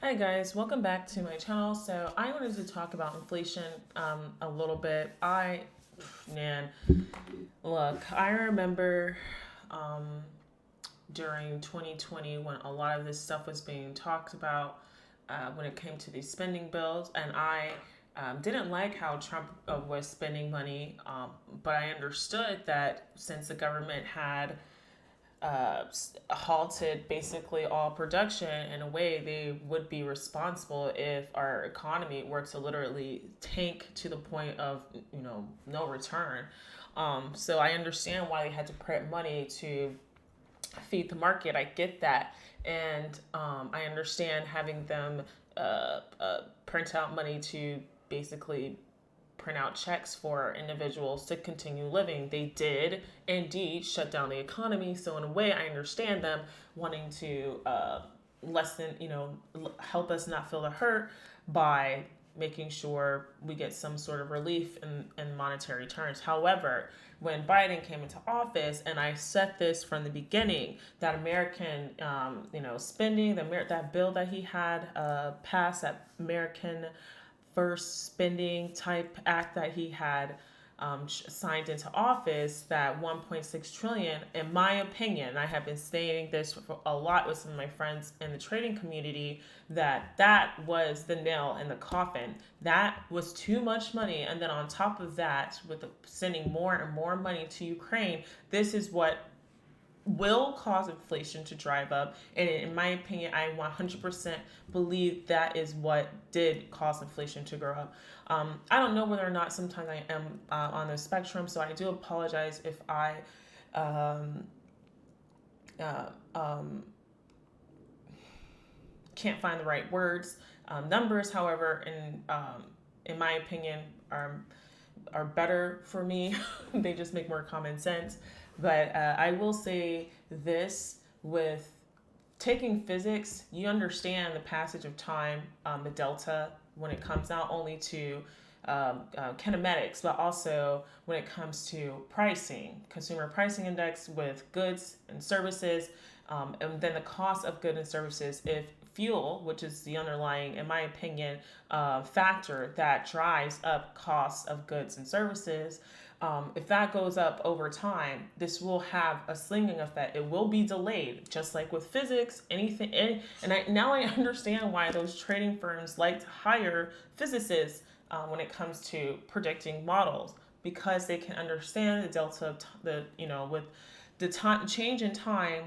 Hi guys, welcome back to my channel. So I wanted to talk about inflation a little bit. Man, look, I remember um, during 2020 when a lot of this stuff was being talked about when it came to these spending bills, and I didn't like how Trump was spending money, but I understood that since the government had halted basically all production, in a way they would be responsible if our economy were to literally tank to the point of no return. So I understand why they had to print money to feed the market. I get that, and I understand having them print out money to basically print out checks for individuals to continue living. They did indeed shut down the economy. So, in a way, I understand them wanting to lessen, help us not feel the hurt by making sure we get some sort of relief in monetary terms. However, when Biden came into office, and I said this from the beginning, that American, spending, that bill that he had passed, that American first spending type act that he had signed into office, that 1.6 trillion, in my opinion, I have been saying this for a lot with some of my friends in the trading community, that was the nail in the coffin. That was too much money, and then on top of that, with sending more and more money to Ukraine, this is what will cause inflation to drive up. And in my opinion, I 100% believe that is what did cause inflation to grow up. I don't know whether or not sometimes I am on the spectrum, so I do apologize if I um, uh, um, can't find the right words. Numbers, however, in my opinion, are better for me. They just make more common sense. But I will say this: with taking physics, you understand the passage of time, the delta, when it comes not only to kinematics, but also when it comes to pricing, consumer pricing index with goods and services, and then the cost of goods and services. If fuel, which is the underlying, in my opinion, factor that drives up costs of goods and services, if that goes up over time, this will have a slinging effect. It will be delayed, just like with physics. Now I understand why those trading firms like to hire physicists when it comes to predicting models, because they can understand the delta of with the time change in time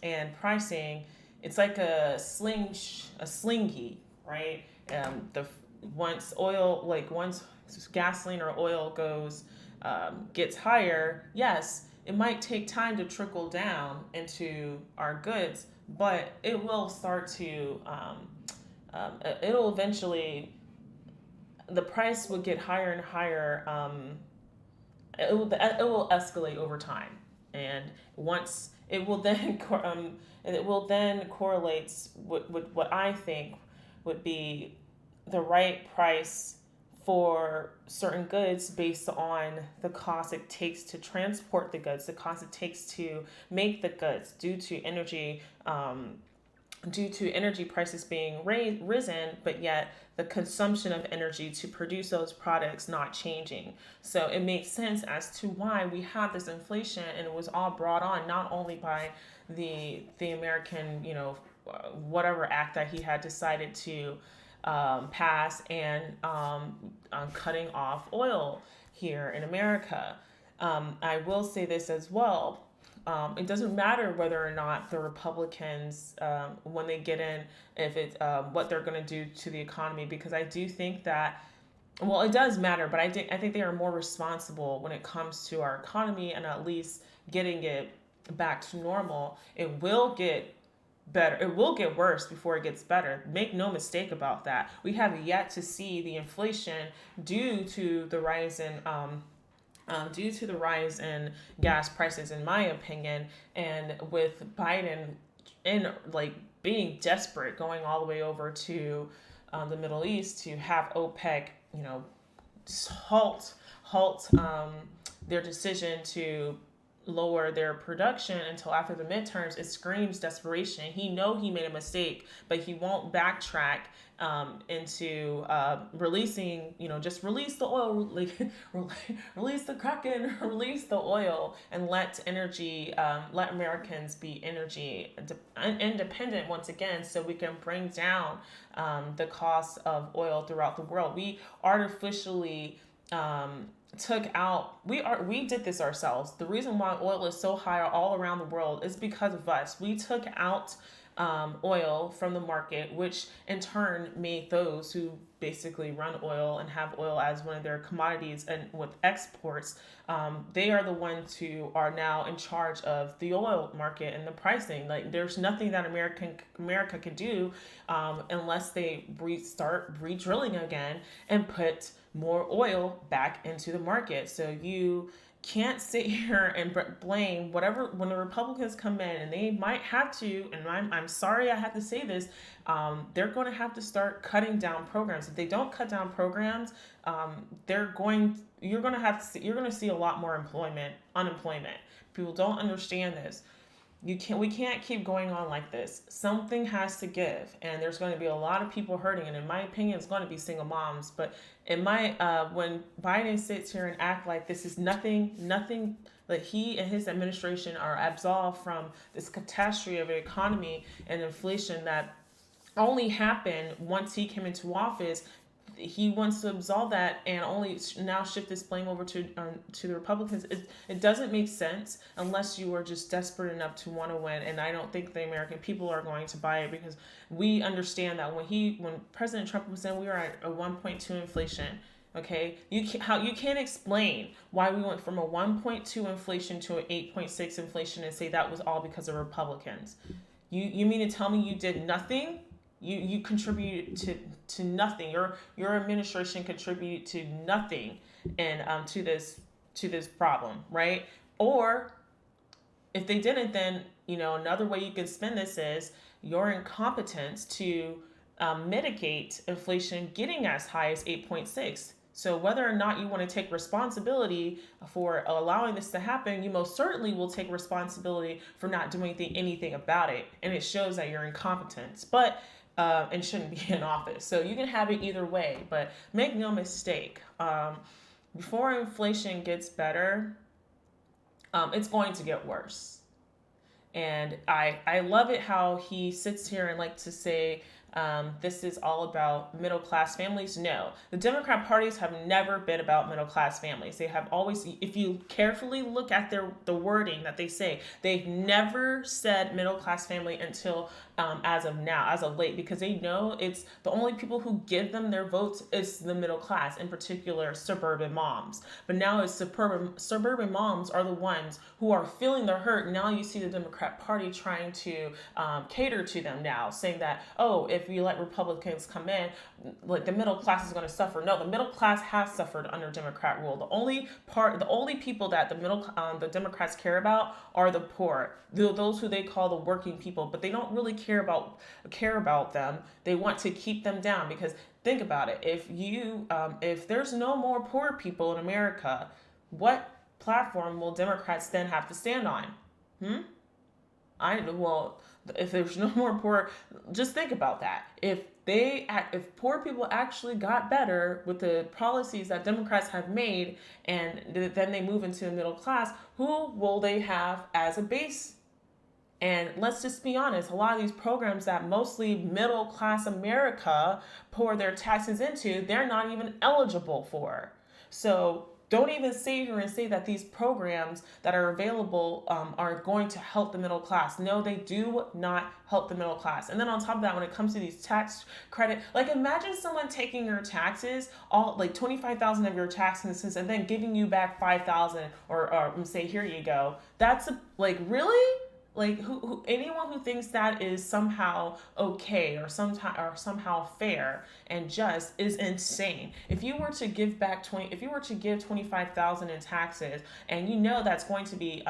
and pricing. It's like a slingy, right? The once gasoline or oil gets higher, yes, it might take time to trickle down into our goods, but it will start to it'll eventually, the price will get higher and higher. It will escalate over time, and once it will then and it will then correlates with what I think would be the right price for certain goods based on the cost it takes to transport the goods, the cost it takes to make the goods, due to energy prices being risen, but yet the consumption of energy to produce those products not changing. So it makes sense as to why we have this inflation, and it was all brought on not only by the American, whatever act that he had decided to pass, and cutting off oil here in America. I will say this as well. It doesn't matter whether or not the Republicans, when they get in, if it's what they're going to do to the economy, because I do think that, well, it does matter, but I think they are more responsible when it comes to our economy, and at least getting it back to normal. It will get better. It will get worse before it gets better. Make no mistake about that. We have yet to see the inflation due to the rise in gas prices, in my opinion, and with Biden in like being desperate, going all the way over to the Middle East to have OPEC, halt their decision to lower their production until after the midterms, it screams desperation. He know he made a mistake, but he won't backtrack into releasing, just release the oil, like release the Kraken, release the oil, and let Americans be energy independent once again, so we can bring down the cost of oil throughout the world. We artificially took out we did this ourselves. The reason why oil is so high all around the world is because of us. We took out oil from the market, which in turn made those who basically run oil and have oil as one of their commodities and with exports, they are the ones who are now in charge of the oil market and the pricing. Like, there's nothing that America could do unless they start re-drilling again and put more oil back into the market. So you can't sit here and blame whatever when the Republicans come in, and they might have to, and I'm sorry I have to say this, they're going to have to start cutting down programs. If they don't cut down programs, you're going to see a lot more unemployment. People don't understand this. We can't keep going on like this. Something has to give, and there's going to be a lot of people hurting, and in my opinion it's going to be single moms. But it might when Biden sits here and act like this is nothing that he and his administration are absolved from this catastrophe of an economy and inflation that only happened once he came into office. He wants to absolve that and only now shift this blame over to the Republicans. It doesn't make sense unless you are just desperate enough to want to win. And I don't think the American people are going to buy it, because we understand that when President Trump was in, we were at a 1.2 inflation. Okay, you can't explain why we went from a 1.2 inflation to an 8.6 inflation and say that was all because of Republicans. You mean to tell me you did nothing? You contributed to nothing. Your administration contributed to nothing, and to this problem, right? Or if they didn't, then another way you can spin this is your incompetence to mitigate inflation getting as high as 8.6. So whether or not you want to take responsibility for allowing this to happen, you most certainly will take responsibility for not doing anything about it, and it shows that you're incompetent. But and shouldn't be in office. So you can have it either way, but make no mistake, before inflation gets better, it's going to get worse. And I love it how he sits here and like to say, this is all about middle class families. No, the Democrat parties have never been about middle class families. They have always, if you carefully look at the wording that they say, they've never said middle class family until as of now, as of late, because they know it's the only people who give them their votes is the middle class, in particular suburban moms. But now it's suburban moms are the ones who are feeling the hurt. Now you see the Democrat Party trying to cater to them now, saying that, oh, if you let Republicans come in, like the middle class is going to suffer. No, the middle class has suffered under Democrat rule. The only people that the Democrats care about are the poor, those who they call the working people, but they don't really care about them. They want to keep them down, because think about it. If there's no more poor people in America, what platform will Democrats then have to stand on? If there's no more poor, just think about that. If poor people actually got better with the policies that Democrats have made, and then they move into the middle class, who will they have as a base? And let's just be honest, a lot of these programs that mostly middle class America pour their taxes into, they're not even eligible for. So don't even sit here and say that these programs that are available are going to help the middle class. No, they do not help the middle class. And then on top of that, when it comes to these tax credit, like imagine someone taking your taxes, all like 25,000 of your taxes, and then giving you back 5,000, or say, here you go. That's really? Like anyone who thinks that is somehow okay or somehow fair and just is insane. If you were to give 25,000 in taxes, and that's going to be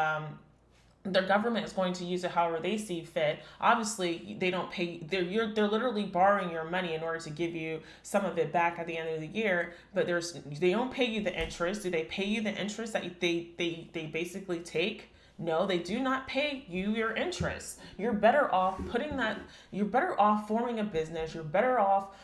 the government is going to use it however they see fit. Obviously, they don't pay. They're literally borrowing your money in order to give you some of it back at the end of the year. But they don't pay you the interest. Do they pay you the interest that they basically take? No, they do not pay you your interest. You're better off you're better off forming a business. You're better off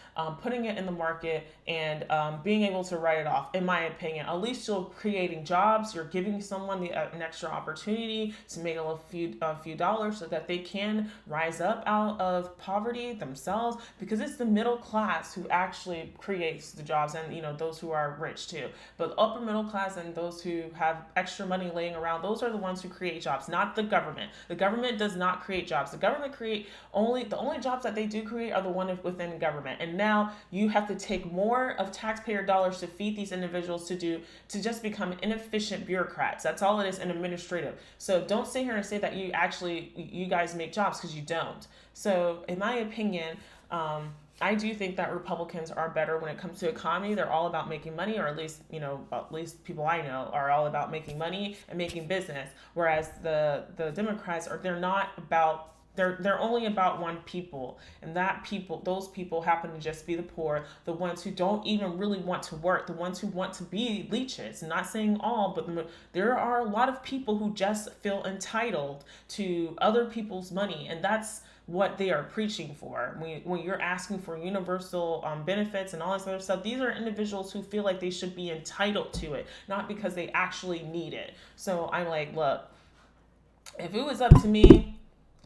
putting it in the market and being able to write it off, in my opinion. At least you're creating jobs. You're giving someone an extra opportunity to make a few dollars so that they can rise up out of poverty themselves, because it's the middle class who actually creates the jobs, and those who are rich too. But upper middle class and those who have extra money laying around, those are the ones who create jobs, not the government. The government does not create jobs. The government the only jobs that they do create are the ones within government. And now you have to take more of taxpayer dollars to feed these individuals to just become inefficient bureaucrats. That's all it is, and administrative. So don't sit here and say that you guys make jobs, because you don't. So in my opinion, I do think that Republicans are better when it comes to economy. They're all about making money, or at least people I know are all about making money and making business. Whereas the Democrats they're not about. They're only about one people, and those people happen to just be the poor, the ones who don't even really want to work, the ones who want to be leeches. Not saying all, but there are a lot of people who just feel entitled to other people's money, and that's what they are preaching for. When you're asking for universal benefits and all this other stuff, these are individuals who feel like they should be entitled to it, not because they actually need it. So I'm like, look, if it was up to me,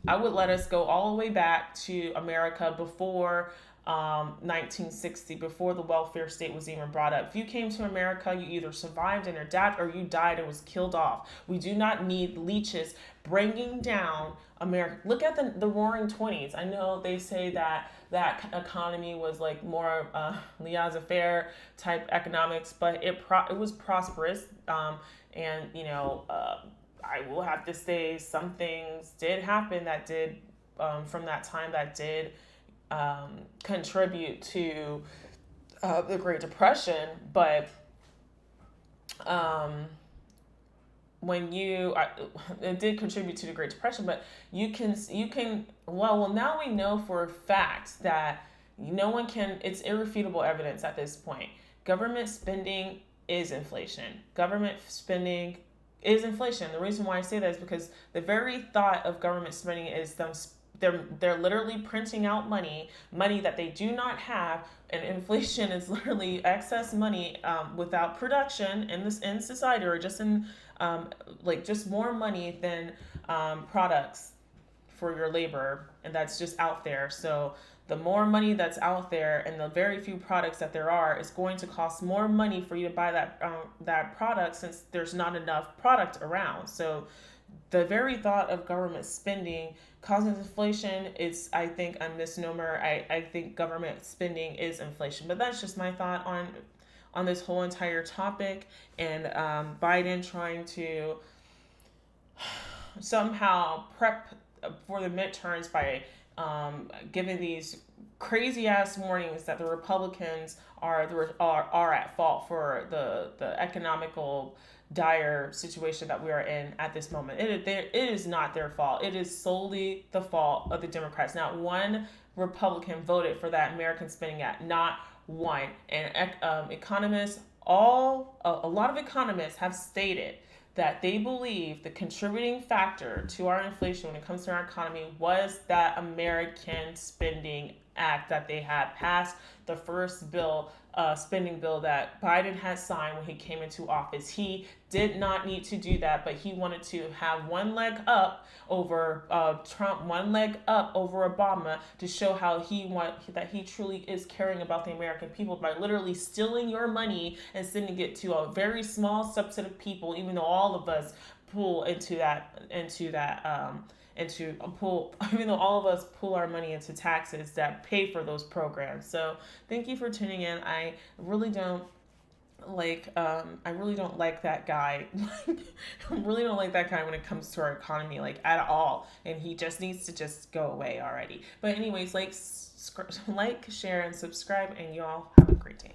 I would let us go all the way back to America before 1960, before the welfare state was even brought up. If you came to America, you either survived and adapted, or you died and was killed off. We do not need leeches bringing down America. Look at the Roaring '20s. I know they say that economy was like more laissez-faire type economics, but it was prosperous, and I will have to say some things did happen that did from that time that did contribute to the Great Depression. But it did contribute to the Great Depression. But you can well now we know for a fact that no one can. It's irrefutable evidence at this point. Government spending is inflation. Government spending is inflation. The reason why I say that is because the very thought of government spending is they're literally printing out money that they do not have, and inflation is literally excess money without production in society, or just in just more money than products for your labor, and that's just out there. So the more money that's out there and the very few products that there are, is going to cost more money for you to buy that product, since there's not enough product around. So the very thought of government spending causing inflation is, I think, a misnomer. I think government spending is inflation. But that's just my thought on this whole entire topic. And Biden trying to somehow prep for the midterms by giving these crazy ass warnings that the Republicans are at fault for the economical dire situation that we are in at this moment. It is not their fault. It is solely the fault of the Democrats. Not one Republican voted for that American Spending Act. Not one. And economists, a lot of economists have stated that they believe the contributing factor to our inflation when it comes to our economy was that American Spending Act that they had passed, the first spending bill that Biden had signed when he came into office. He did not need to do that, but he wanted to have one leg up over Trump, one leg up over Obama, to show how that he truly is caring about the American people by literally stealing your money and sending it to a very small subset of people, even though all of us pull even though all of us pull our money into taxes that pay for those programs. So thank you for tuning in. I really don't like that guy. I really don't like that guy when it comes to our economy, like, at all. And he just needs to just go away already. But anyways, like, share, and subscribe, and y'all have a great day.